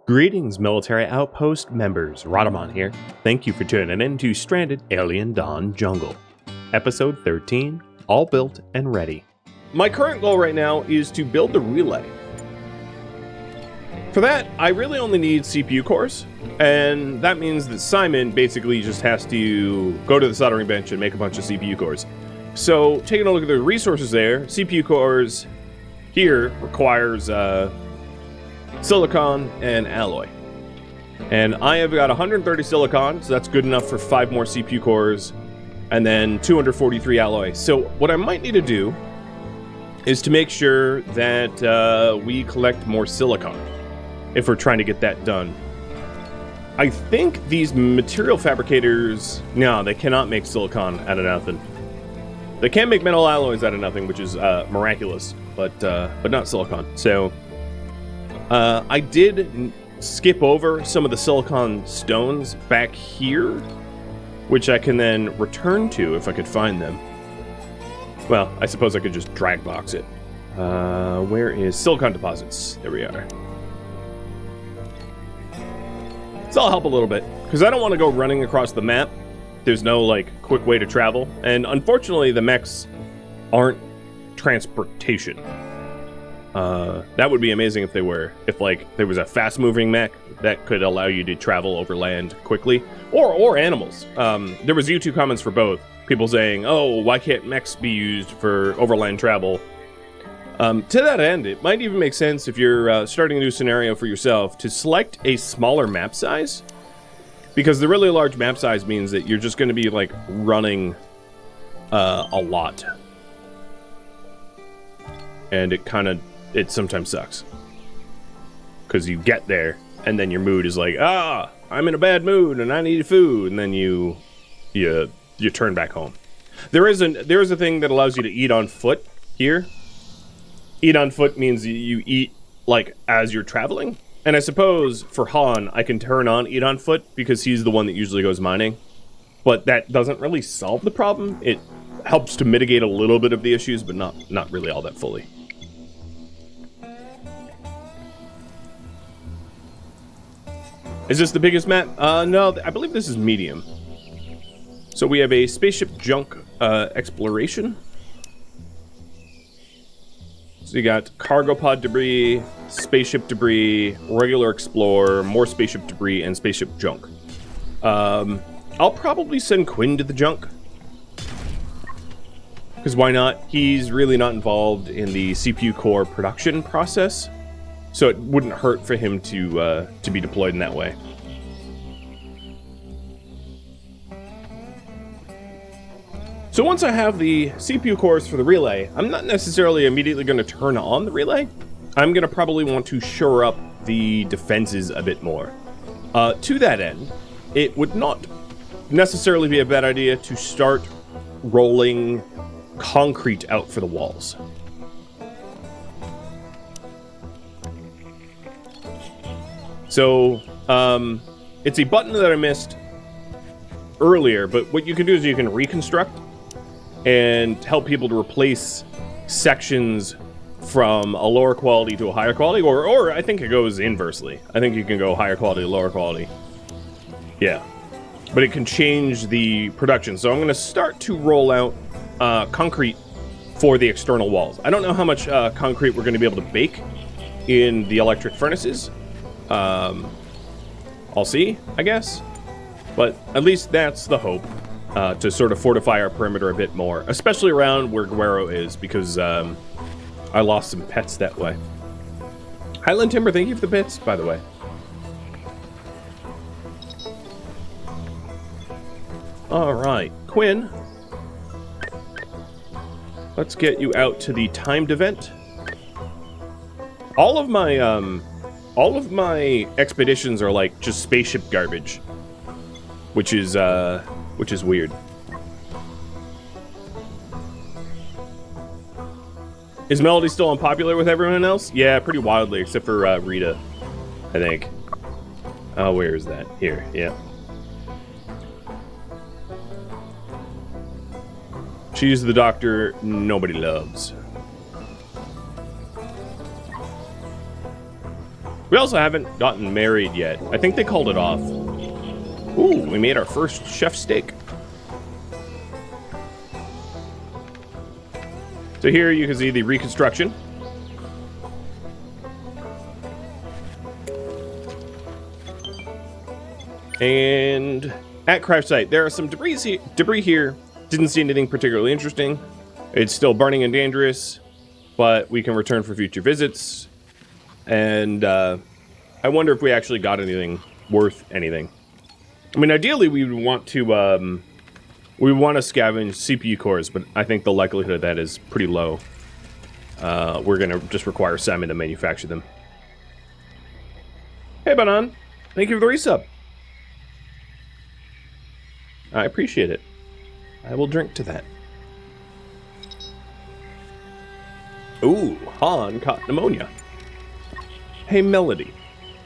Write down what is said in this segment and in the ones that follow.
Greetings, Military Outpost members. Rhadamant here. Thank you for tuning in to Stranded Alien Dawn Jungle. Episode 13, all built and ready. My current goal right now is to build the relay. For that, I really only need CPU cores, and that means that Simon basically just has to go to the soldering bench and make a bunch of CPU cores. So, taking a look at the resources there, CPU cores here requires silicon and alloy. And I have got 130 silicon, so that's good enough for 5 more CPU cores, and then 243 alloy. So what I might need to do is to make sure that we collect more silicon if we're trying to get that done. I think these material fabricators, no, they cannot make silicon out of nothing. They can make metal alloys out of nothing, which is miraculous, but not silicon. So I did skip over some of the silicon stones back here, which I can then return to if I could find them. Well, I suppose I could just drag box it. Where is silicon deposits? There we are. So I'll help a little bit, because I don't want to go running across the map. There's no, like, quick way to travel. And unfortunately, the mechs aren't transportation. That would be amazing if they were. If, like, there was a fast-moving mech that could allow you to travel over land quickly. Or animals. There was YouTube comments for both. People saying, oh, why can't mechs be used for overland travel? To that end, it might even make sense if you're starting a new scenario for yourself to select a smaller map size. Because the really large map size means that you're just going to be, like, running a lot. And it sometimes sucks. Because you get there, and then your mood is like, I'm in a bad mood, and I need food, and then you turn back home. There is a thing that allows you to eat on foot here. Eat on foot means you eat, like, as you're traveling. And I suppose, for Han, I can turn on eat on foot, because he's the one that usually goes mining. But that doesn't really solve the problem. It helps to mitigate a little bit of the issues, but not really all that fully. Is this the biggest map? No, I believe this is medium. So we have a spaceship junk exploration. So you got cargo pod debris, spaceship debris, regular explorer, more spaceship debris, and spaceship junk. I'll probably send Quinn to the junk. Because why not? He's really not involved in the CPU core production process. So it wouldn't hurt for him to be deployed in that way. So once I have the CPU cores for the relay, I'm not necessarily immediately going to turn on the relay. I'm going to probably want to shore up the defenses a bit more. To that end, it would not necessarily be a bad idea to start rolling concrete out for the walls. So, it's a button that I missed earlier, but what you can do is you can reconstruct and help people to replace sections from a lower quality to a higher quality, or I think it goes inversely. I think you can go higher quality to lower quality. Yeah. But it can change the production. So I'm going to start to roll out concrete for the external walls. I don't know how much concrete we're going to be able to bake in the electric furnaces. I'll see, I guess. But at least that's the hope, to sort of fortify our perimeter a bit more, especially around where Guerrero is, because I lost some pets that way. Highland Timber, thank you for the bits, by the way. Alright, Quinn. Let's get you out to the timed event. All of my expeditions are like just spaceship garbage, which is weird. Is Melody still unpopular with everyone else? Yeah, pretty wildly, except for Rita, I think. Oh, where is that? Here, yeah. She's the doctor nobody loves. We also haven't gotten married yet. I think they called it off. Ooh, we made our first chef steak. So here you can see the reconstruction. And at crash site, there are some debris here. Didn't see anything particularly interesting. It's still burning and dangerous, but we can return for future visits. And I wonder if we actually got anything worth anything. I mean, ideally, we would want to scavenge CPU cores, but I think the likelihood of that is pretty low. We're gonna just require salmon to manufacture them. Hey, Banan, thank you for the resub. I appreciate it. I will drink to that. Ooh, Han caught pneumonia. Hey, Melody,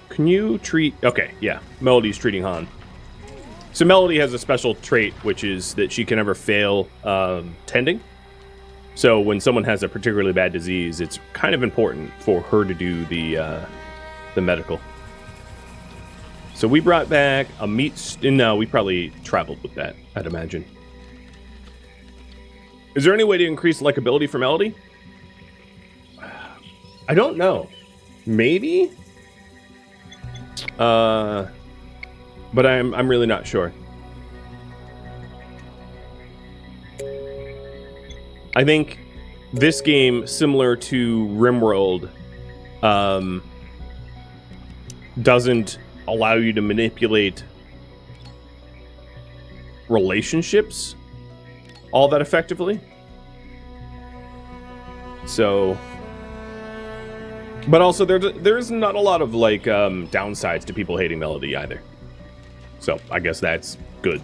can you treat... Okay, yeah, Melody's treating Han. So Melody has a special trait, which is that she can never fail tending. So when someone has a particularly bad disease, it's kind of important for her to do the medical. So we brought back a meat... No, we probably traveled with that, I'd imagine. Is there any way to increase likability for Melody? I don't know. Maybe? But I'm really not sure. I think this game, similar to RimWorld, doesn't allow you to manipulate relationships all that effectively. So, but also there's not a lot of like downsides to people hating Melody either. So I guess that's good.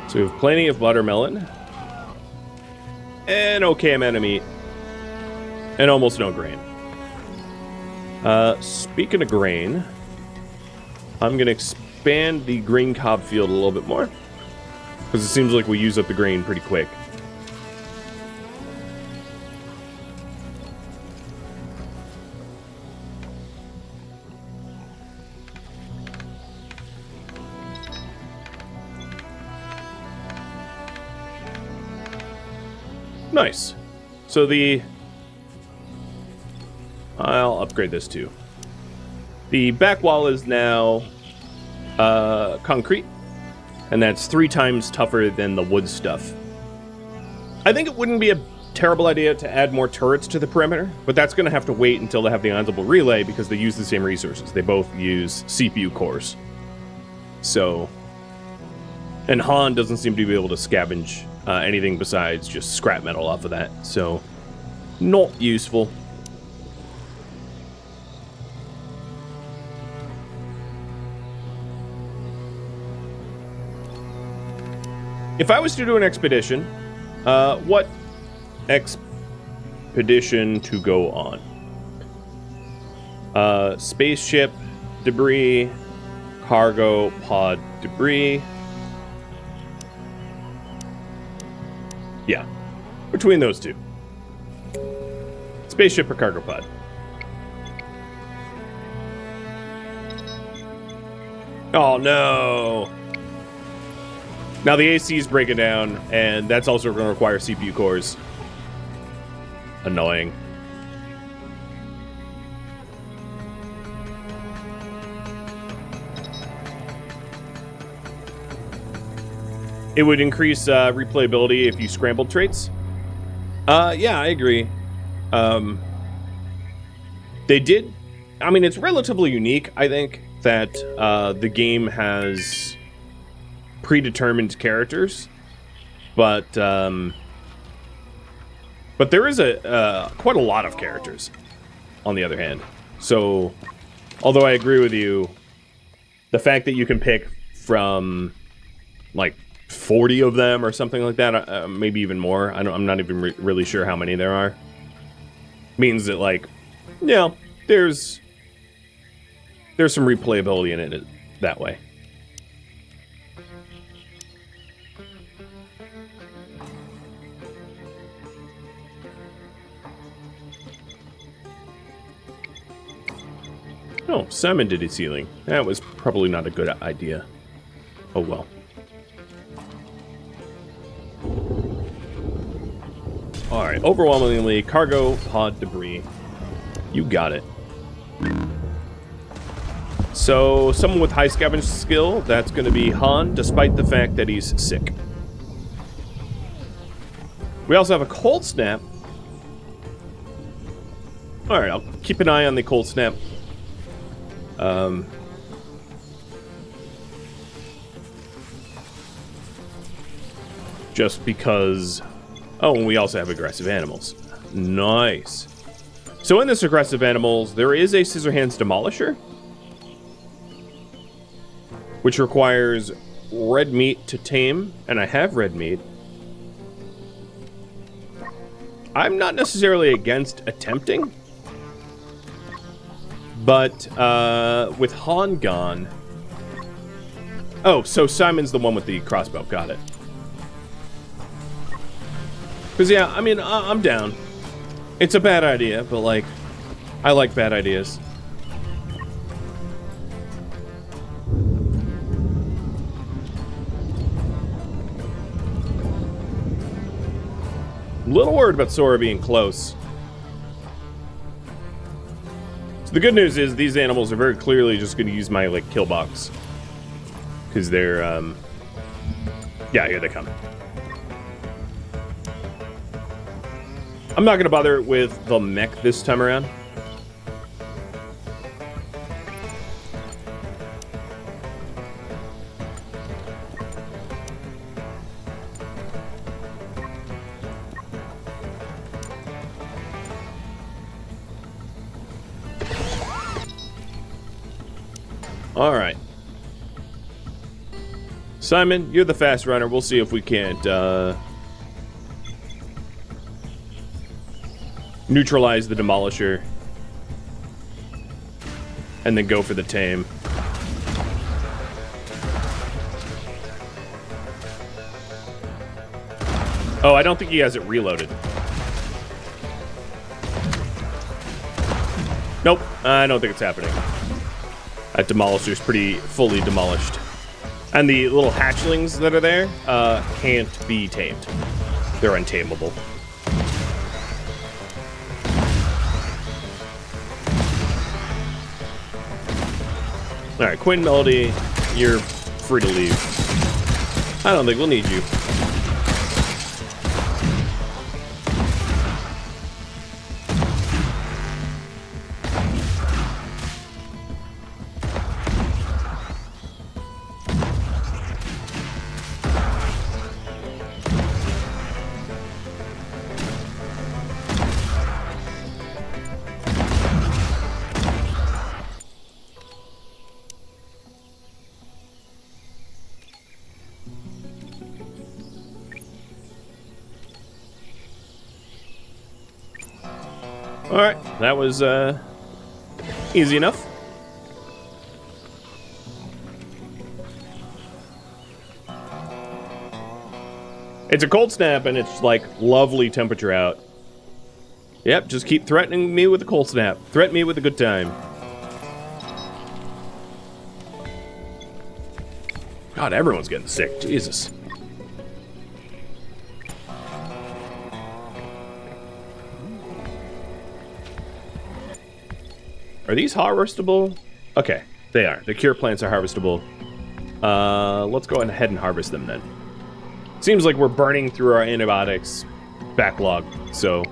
So we have plenty of buttermelon. An okay amount of meat. And almost no grain. Speaking of grain, I'm going to expand the grain cob field a little bit more. Because it seems like we use up the grain pretty quick. Nice. So I'll upgrade this too. The back wall is now concrete, and that's 3 times tougher than the wood stuff. I think it wouldn't be a terrible idea to add more turrets to the perimeter, but that's going to have to wait until they have the Ionzable Relay because they use the same resources. They both use CPU cores. So, and Han doesn't seem to be able to scavenge anything besides just scrap metal off of that, so not useful. If I was to do an expedition, what expedition to go on? Spaceship debris, cargo pod debris. Yeah, between those two. Spaceship or cargo pod. Oh no! Now the AC is breaking down, and that's also going to require CPU cores. Annoying. It would increase replayability if you scrambled traits. Yeah, I agree. They did... I mean, it's relatively unique, I think, that the game has predetermined characters. But there is quite a lot of characters, on the other hand. So, although I agree with you, the fact that you can pick from, like, 40 of them or something like that, maybe even more. I'm not even really sure how many there are. Means that, like, yeah, there's some replayability in it that way. Oh, Simon did his healing. That was probably not a good idea. Oh well. Alright, overwhelmingly, cargo pod debris. You got it. So, someone with high scavenge skill, that's going to be Han, despite the fact that he's sick. We also have a cold snap. Alright, I'll keep an eye on the cold snap. Just because... Oh, and we also have aggressive animals. Nice. So in this aggressive animals, there is a Scissorhands Demolisher, which requires red meat to tame, and I have red meat. I'm not necessarily against attempting, but with Han gone... Oh, so Simon's the one with the crossbow. Got it. Because, yeah, I mean, I'm down. It's a bad idea, but, like, I like bad ideas. I'm a little worried about Sora being close. So the good news is these animals are very clearly just going to use my, like, kill box. Because they're, yeah, here they come. I'm not going to bother with the mech this time around. All right. Simon, you're the fast runner. We'll see if we can't, neutralize the Demolisher. And then go for the tame. Oh, I don't think he has it reloaded. Nope, I don't think it's happening. That Demolisher's pretty fully demolished. And the little hatchlings that are there can't be tamed. They're untamable. Alright, Quinn Melody, you're free to leave. I don't think we'll need you. Alright, that was easy enough. It's a cold snap and it's like lovely temperature out. Yep, just keep threatening me with a cold snap. Threaten me with a good time. God, everyone's getting sick. Jesus. Are these harvestable? Okay, they are. The cure plants are harvestable. Let's go ahead and harvest them then. Seems like we're burning through our antibiotics backlog, so...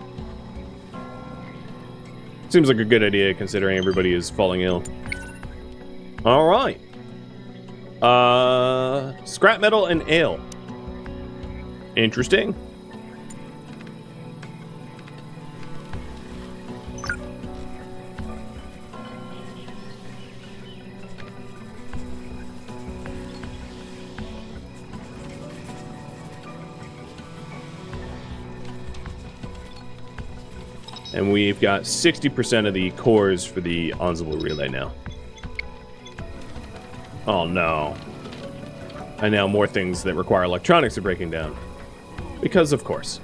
Seems like a good idea considering everybody is falling ill. Alright. Scrap metal and ale. Interesting. And we've got 60% of the cores for the Ensemble relay now. Oh no. And now more things that require electronics are breaking down. Because of course.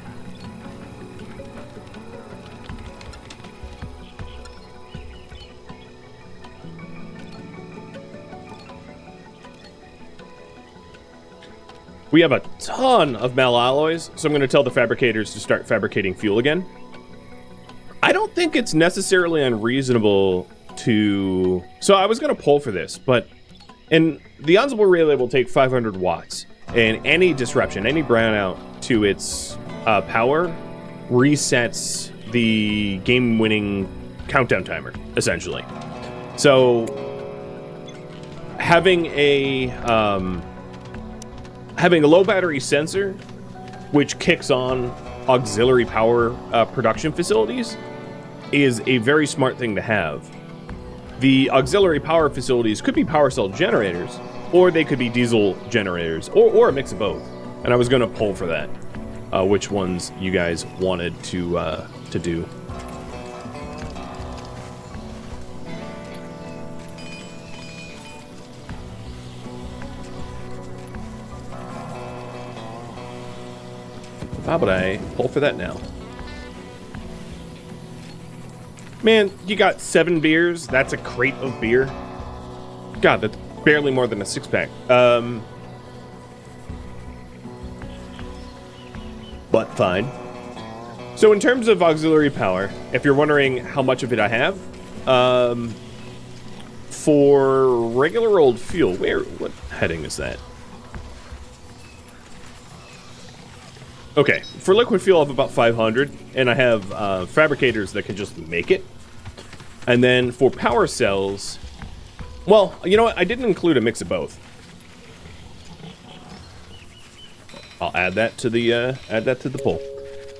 We have a ton of metalloys, so I'm going to tell the fabricators to start fabricating fuel again. I don't think it's necessarily unreasonable to... So I was going to poll for this, but... And the ensemble relay will take 500 watts, and any disruption, any brownout to its power resets the game-winning countdown timer, essentially. So having a low battery sensor, which kicks on auxiliary power production facilities, is a very smart thing to have. The auxiliary power facilities could be power cell generators, or they could be diesel generators, or a mix of both. And I was going to poll for that, which ones you guys wanted to do. How about I pull for that now? Man, you got 7 beers. That's a crate of beer. God, that's barely more than a 6-pack. But fine. So in terms of auxiliary power, if you're wondering how much of it I have, for regular old fuel, what heading is that? Okay, for liquid fuel I have about 500, and I have fabricators that can just make it. And then for power cells, well, you know what? I didn't include a mix of both. I'll add that to the poll.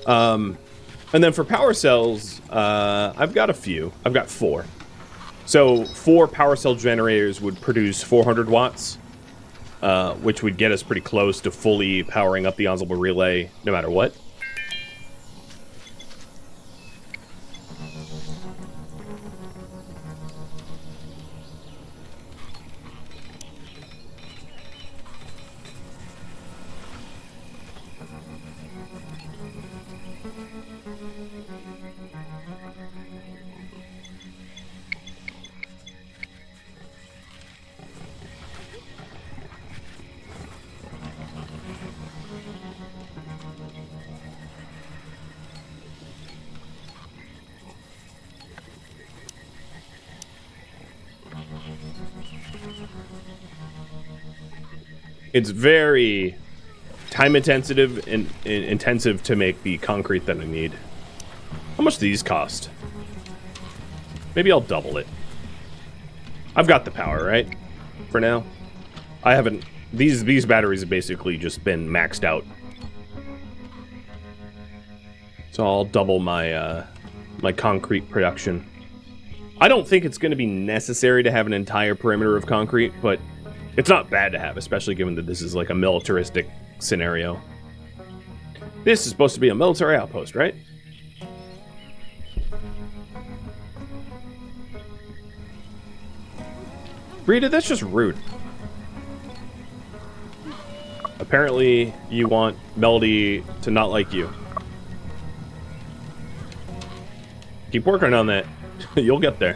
And then for power cells, I've got a few. I've got 4. So 4 power cell generators would produce 400 watts. Which would get us pretty close to fully powering up the ensemble relay, no matter what. It's very time intensive and intensive to make the concrete that I need. How much do these cost? Maybe I'll double it. I've got the power, right? For now. I haven't... These batteries have basically just been maxed out. So I'll double my my concrete production. I don't think it's going to be necessary to have an entire perimeter of concrete, but it's not bad to have, especially given that this is like a militaristic scenario. This is supposed to be a military outpost, right? Rita, that's just rude. Apparently, you want Melody to not like you. Keep working on that. You'll get there.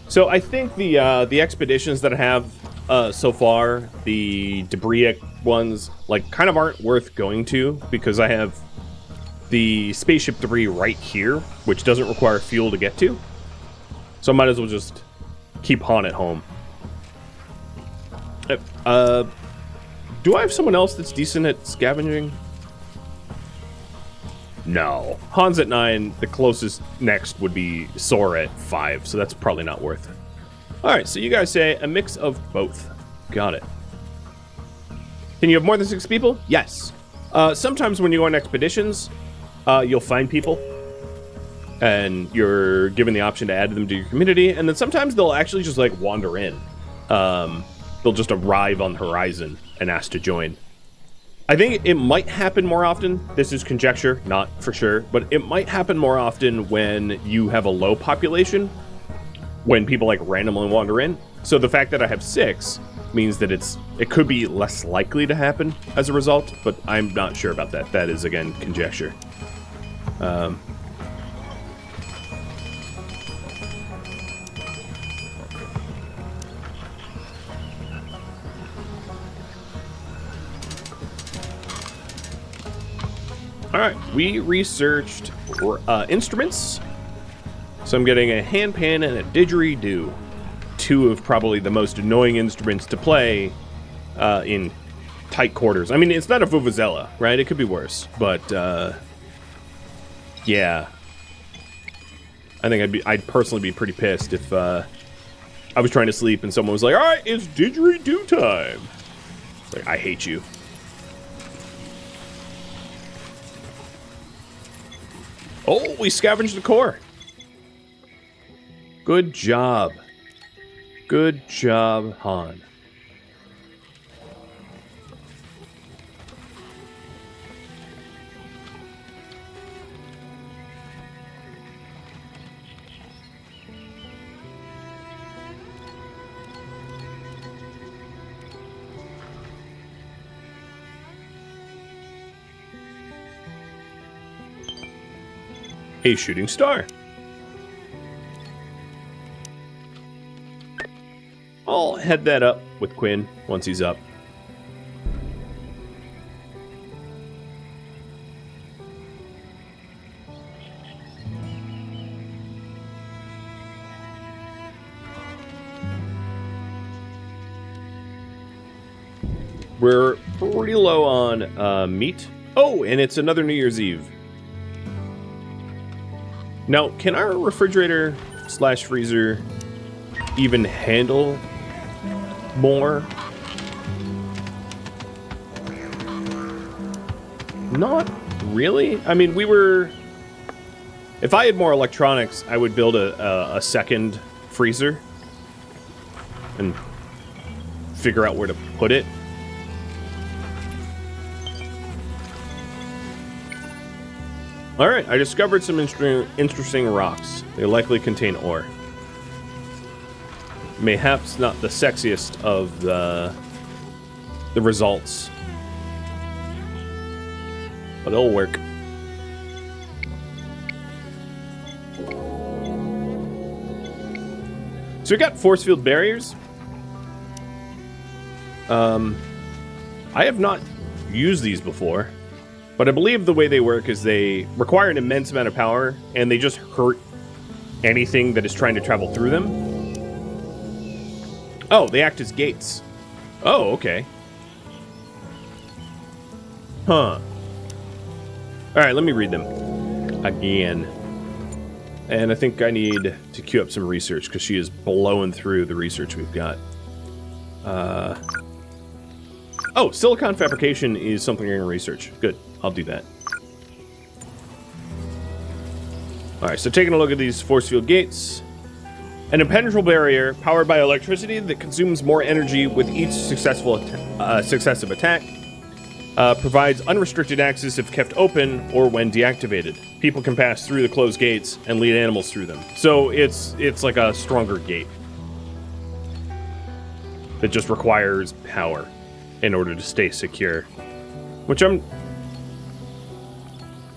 So I think the expeditions that I have so far, the debris ones, like kind of aren't worth going to because I have the spaceship debris right here, which doesn't require fuel to get to. So I might as well just keep Han at home. Do I have someone else that's decent at scavenging? No. Han's at 9. The closest next would be Sora at 5, so that's probably not worth it. Alright, so you guys say a mix of both. Got it. Can you have more than 6 people? Yes. Sometimes when you go on expeditions, you'll find people, and you're given the option to add them to your community, and then sometimes they'll actually just, like, wander in. They'll just arrive on the horizon and ask to join. I think it might happen more often. This is conjecture, not for sure, but it might happen more often when you have a low population, when people like randomly wander in. So the fact that I have 6 means that it could be less likely to happen as a result, but I'm not sure about that. That is, again, conjecture. All right, we researched instruments. So I'm getting a handpan and a didgeridoo. Two of probably the most annoying instruments to play in tight quarters. I mean, it's not a vuvuzela, right? It could be worse, but yeah. I think I'd personally be pretty pissed if I was trying to sleep and someone was like, "All right, it's didgeridoo time." It's like, I hate you. Oh, we scavenged the core. Good job. Good job, Han. A shooting star. I'll head that up with Quinn once he's up. We're pretty low on meat. Oh, and it's another New Year's Eve. Now, can our refrigerator / freezer even handle more? Not really. I mean, if I had more electronics, I would build a second freezer and figure out where to put it. All right, I discovered some interesting rocks. They likely contain ore. Mayhaps not the sexiest of the results, but it'll work. So we got force field barriers. I have not used these before. But I believe the way they work is they require an immense amount of power, and they just hurt anything that is trying to travel through them. Oh, they act as gates. Oh, okay. Huh. Alright, let me read them again. And I think I need to queue up some research, because she is blowing through the research we've got. Oh, silicon fabrication is something you're going to research. Good. I'll do that. Alright, so taking a look at these force field gates. An impenetrable barrier powered by electricity that consumes more energy with each successive attack. Provides unrestricted access if kept open or when deactivated. People can pass through the closed gates and lead animals through them. So it's like a stronger gate. That just requires power in order to stay secure. Which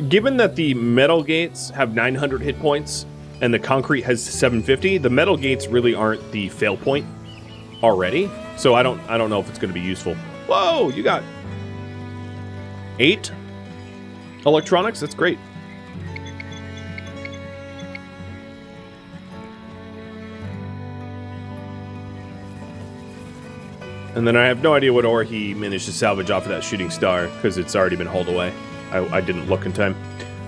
given that the metal gates have 900 hit points and the concrete has 750, the metal gates really aren't the fail point already. So I don't know if it's going to be useful. Whoa, you got 8 electronics? That's great. And then I have no idea what ore he managed to salvage off of that shooting star, because it's already been hauled away. I didn't look in time.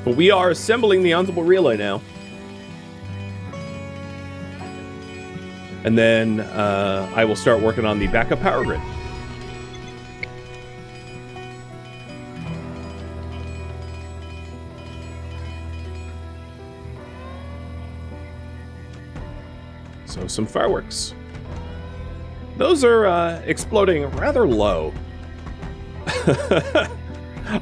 But we are assembling the ensemble relay now. And then I will start working on the backup power grid. So some fireworks. Those are exploding rather low.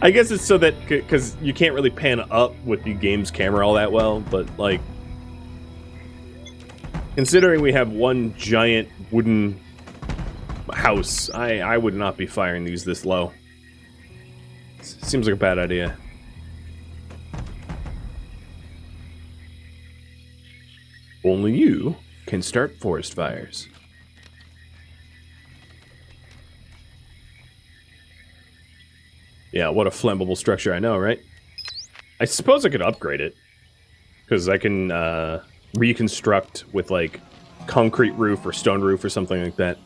I guess it's so that, because you can't really pan up with the game's camera all that well, but like, considering we have one giant wooden house. I would not be firing these this low. Seems like a bad idea. Only you can start forest fires. Yeah, what a flammable structure, I know, right? I suppose I could upgrade it. Because I can reconstruct with, like, concrete roof or stone roof or something like that.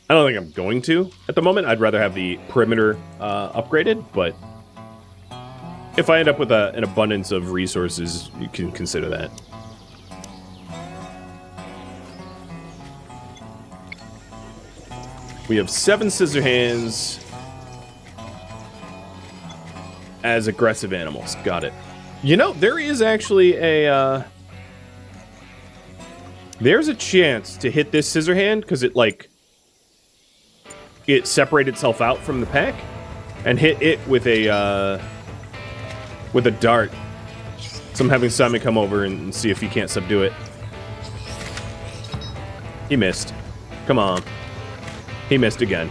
I don't think I'm going to at the moment. I'd rather have the perimeter upgraded, but if I end up with an abundance of resources, you can consider that. We have 7 scissor hands as aggressive animals. Got it. You know, there is actually a... there's a chance to hit this scissor hand because it, like... it separated itself out from the pack and hit it with a dart. So I'm having Simon come over and see if he can't subdue it. He missed. Come on. He missed again.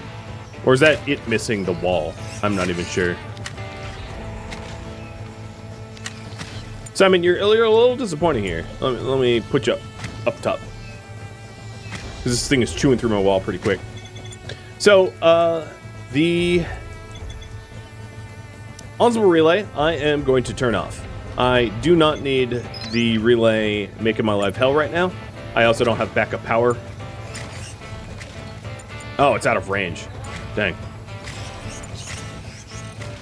Or is that it missing the wall? I'm not even sure. Simon, you're a little disappointing here. Let me put you up top. Because this thing is chewing through my wall pretty quick. So, the ensemble relay, I am going to turn off. I do not need the relay making my life hell right now. I also don't have backup power. Oh, it's out of range. Dang.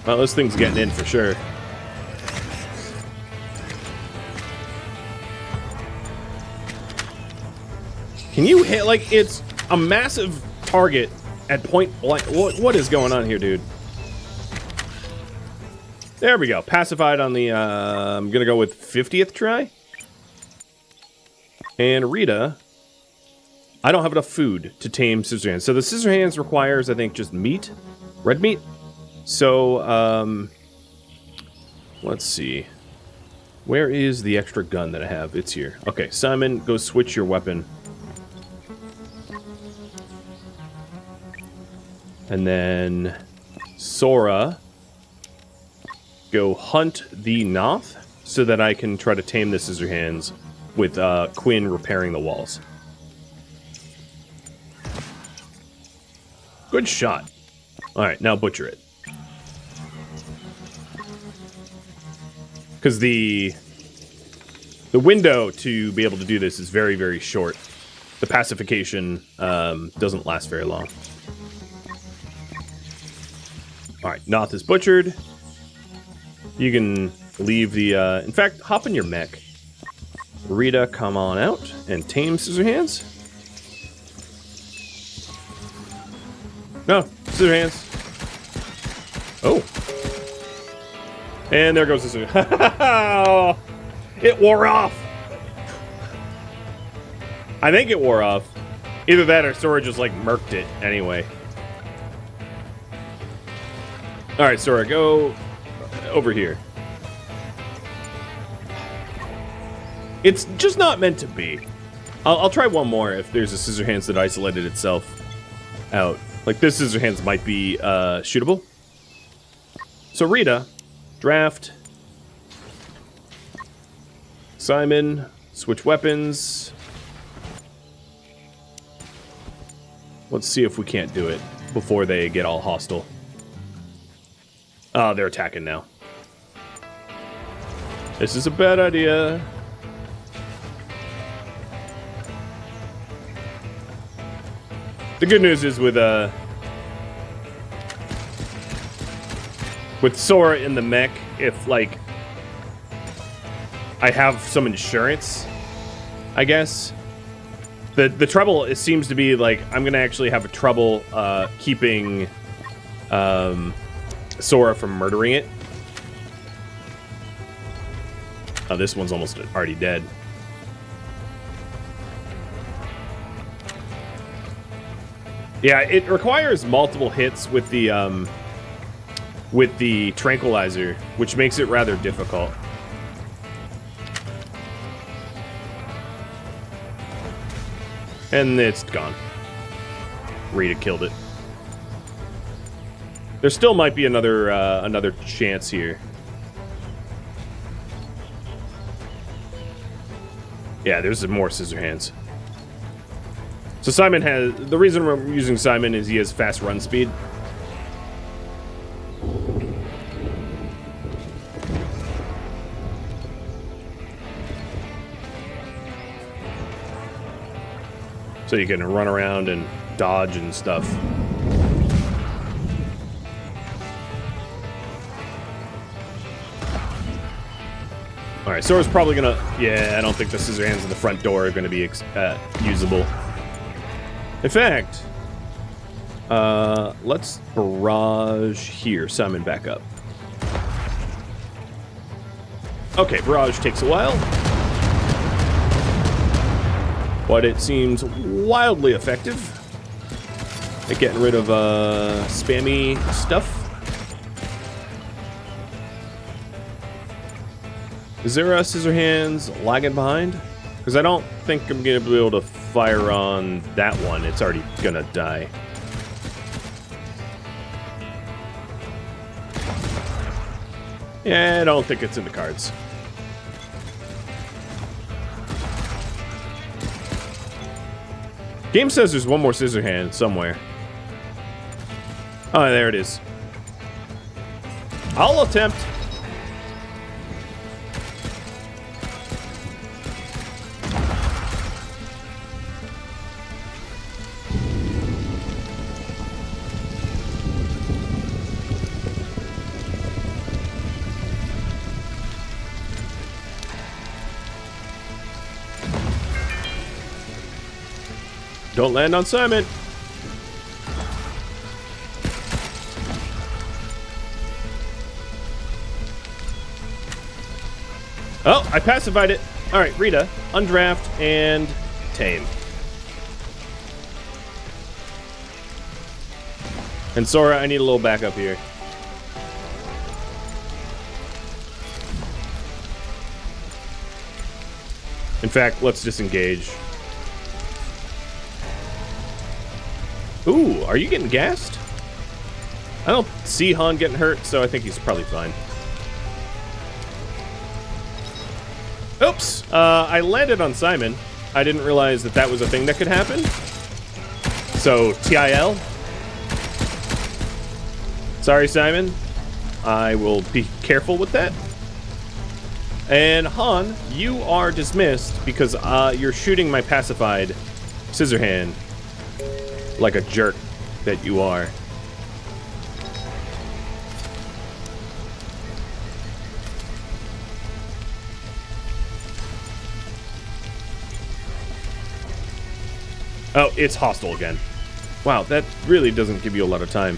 Well, this thing's getting in for sure. Can you hit, like, it's a massive target at point blank. What is going on here, dude? There we go. Pacified on the, I'm gonna go with 50th try. And Rita, I don't have enough food to tame scissor hands. So the scissor hands requires, I think, just meat, red meat. So, let's see. Where is the extra gun that I have? It's here. Okay, Simon, go switch your weapon. And then Sora, go hunt the Noth so that I can try to tame the scissor hands with Quinn repairing the walls. Good shot. Alright, now butcher it. Because the window to be able to do this is very, very short. The pacification doesn't last very long. Alright, Noth is butchered. You can leave the, in fact, hop in your mech. Rita, come on out and tame scissor hands. No, scissor hands. Oh. And there goes the scissor. It wore off. I think it wore off. Either that or Sora just, like, murked it anyway. Alright, Sora, go over here. It's just not meant to be. I'll try one more if there's a scissor hands that isolated itself out. Like, this scissor hands might be shootable. So Rita, draft. Simon, switch weapons. Let's see if we can't do it before they get all hostile. Oh, they're attacking now. This is a bad idea. The good news is with Sora in the mech, if, like, I have some insurance, I guess. The trouble, it seems to be, like, I'm gonna actually have a trouble keeping Sora from murdering it. Oh, this one's almost already dead. Yeah, it requires multiple hits with the tranquilizer, which makes it rather difficult. And it's gone. Rita killed it. There still might be another chance here. Yeah, there's some more scissor hands. So Simon has... The reason we're using Simon is he has fast run speed. So you can run around and dodge and stuff. Alright, Sora's probably gonna... Yeah, I don't think the scissor hands in the front door are gonna be usable. In fact, let's barrage here. Simon, back up. Okay, barrage takes a while. But it seems wildly effective at getting rid of spammy stuff. Is there a scissor hands lagging behind? Because I don't think I'm going to be able to fire on that one. It's already going to die. Yeah, I don't think it's in the cards. Game says there's one more scissor hand somewhere. Oh, there it is. I'll attempt. Don't land on Simon. Oh, I pacified it. All right, Rita, undraft and tame. And Sora, I need a little backup here. In fact, let's disengage. Ooh, are you getting gassed? I don't see Han getting hurt, so I think he's probably fine. Oops! I landed on Simon. I didn't realize that that was a thing that could happen. So, TIL. Sorry, Simon. I will be careful with that. And Han, you are dismissed because you're shooting my pacified scissor hand. Like a jerk that you are. Oh, it's hostile again. Wow, that really doesn't give you a lot of time.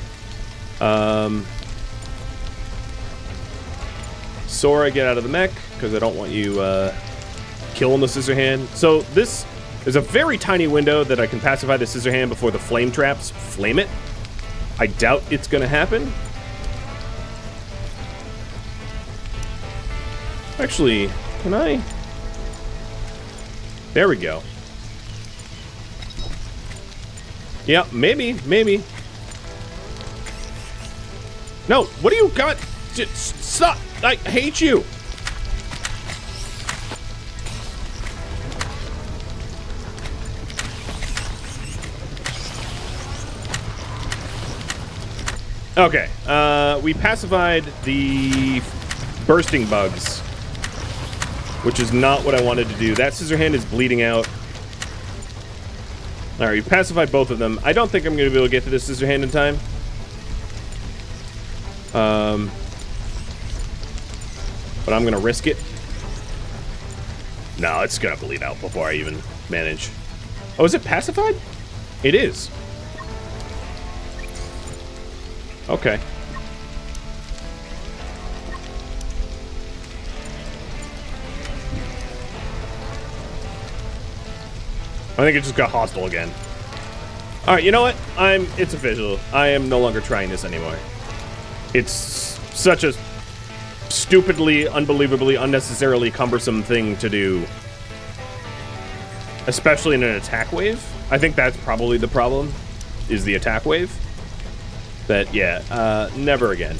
Sora, get out of the mech, because I don't want you killing the scissor hand. So this... There's a very tiny window that I can pacify the scissor hand before the flame traps flame it. I doubt it's going to happen. Actually, can I? There we go. Yeah, maybe. No, what do you got? Just stop! I hate you! Okay, we pacified the bursting bugs, which is not what I wanted to do. That scissor hand is bleeding out. Alright, we pacified both of them. I don't think I'm going to be able to get to this scissor hand in time. But I'm going to risk it. No, it's going to bleed out before I even manage. Oh, is it pacified? It is. Okay. I think it just got hostile again. Alright, you know what? It's official. I am no longer trying this anymore. It's such a stupidly, unbelievably, unnecessarily cumbersome thing to do. Especially in an attack wave. I think that's probably the problem. is the attack wave. That, yeah, never again.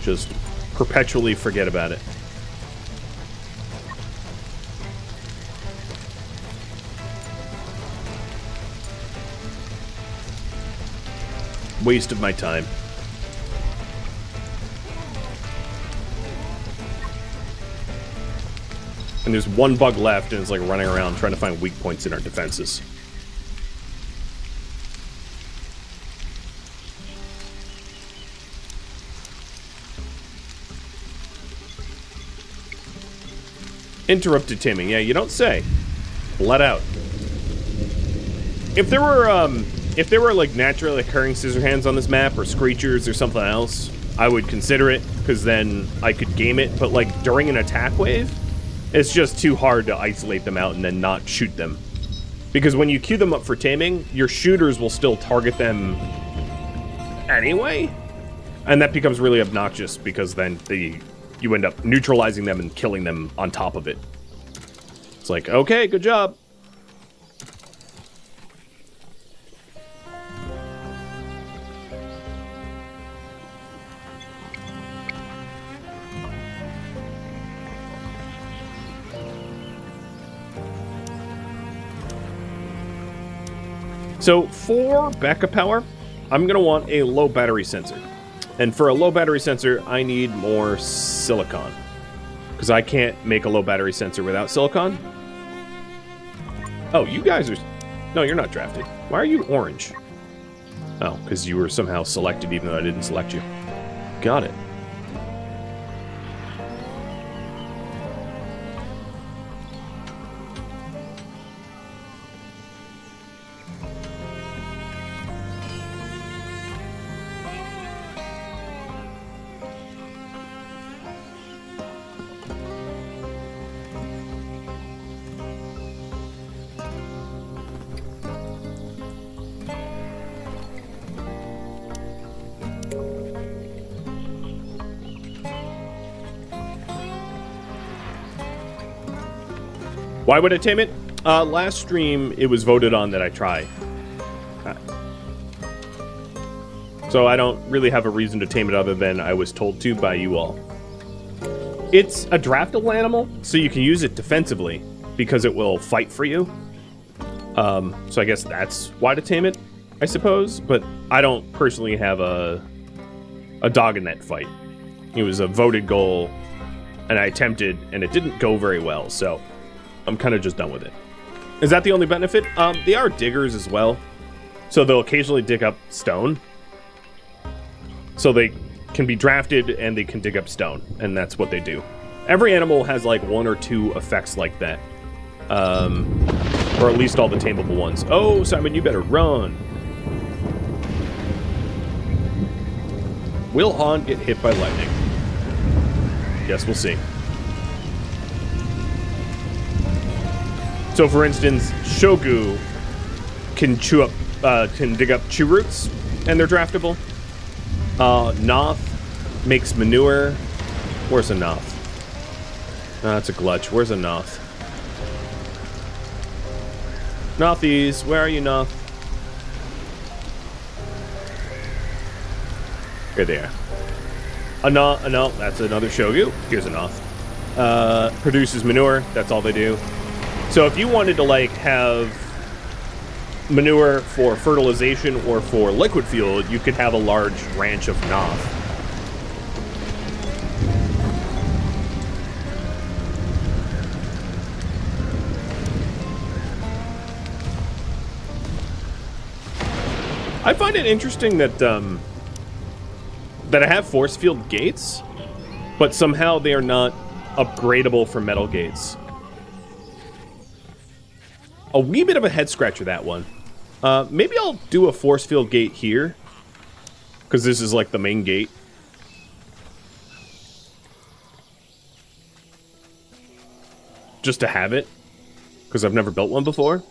Just perpetually forget about it. Waste of my time. And there's one bug left, and it's like running around trying to find weak points in our defenses. Interrupted taming. Yeah, you don't say. Let out. If there were like naturally occurring scissor hands on this map, or screechers or something else, I would consider it, because then I could game it. But like during an attack wave, it's just too hard to isolate them out and then not shoot them. Because when you queue them up for taming, your shooters will still target them anyway. And that becomes really obnoxious, because then you end up neutralizing them and killing them on top of it. It's like, okay, good job. So for backup power, I'm going to want a low battery sensor. And for a low battery sensor, I need more silicon. Because I can't make a low battery sensor without silicon. Oh, you guys are... No, you're not drafted. Why are you orange? Oh, because you were somehow selected even though I didn't select you. Got it. Why would I tame it? Last stream, it was voted on that I try. So I don't really have a reason to tame it other than I was told to by you all. It's a draftable animal, so you can use it defensively because it will fight for you. So I guess that's why to tame it, I suppose. But I don't personally have a dog in that fight. It was a voted goal, and I attempted, and it didn't go very well, so I'm kind of just done with it. Is that the only benefit? They are diggers as well, so they'll occasionally dig up stone. So they can be drafted and they can dig up stone, and that's what they do. Every animal has like one or two effects like that, or at least all the tameable ones. Oh, Simon, you better run. Will Han get hit by lightning? Yes, we'll see. So, for instance, Shogu can can dig up chew roots, and they're draftable. Noth makes manure. Where's a Noth? That's a glutch. Where's a Noth? Nothies, where are you, Noth? Here they are. No, that's another Shogu. Here's a Noth. Produces manure. That's all they do. So if you wanted to, like, have manure for fertilization or for liquid fuel, you could have a large ranch of Noth. I find it interesting that that I have force field gates, but somehow they are not upgradable for metal gates. A wee bit of a head scratcher, that one. Maybe I'll do a force field gate here, because this is like the main gate. Just to have it, because I've never built one before.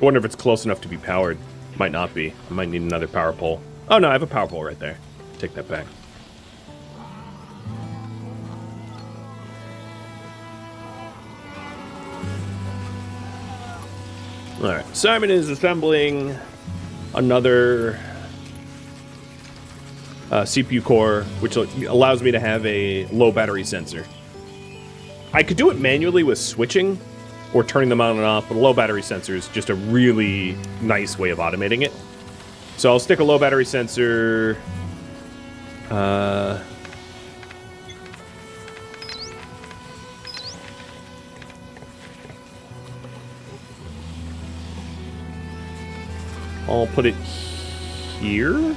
I wonder if it's close enough to be powered. Might not be. I might need another power pole. Oh no, I have a power pole right there. Take that back. Alright, Simon is assembling another CPU core, which allows me to have a low battery sensor. I could do it manually with switching or turning them on and off, but a low battery sensor is just a really nice way of automating it. So I'll stick a low battery sensor. I'll put it here.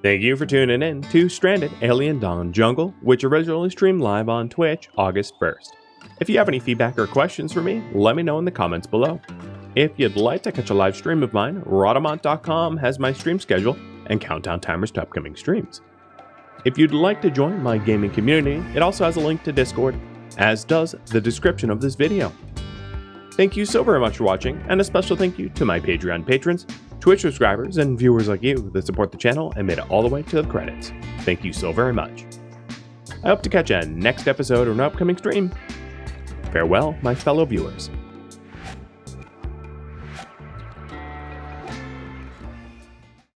Thank you for tuning in to Stranded Alien Dawn Jungle, which originally streamed live on Twitch August 1st. If you have any feedback or questions for me, let me know in the comments below. If you'd like to catch a live stream of mine, Rhadamant.com has my stream schedule and countdown timers to upcoming streams. If you'd like to join my gaming community, it also has a link to Discord, as does the description of this video. Thank you so very much for watching, and a special thank you to my Patreon patrons, Twitch subscribers, and viewers like you that support the channel and made it all the way to the credits. Thank you so very much. I hope to catch you next episode or an upcoming stream. Farewell, my fellow viewers.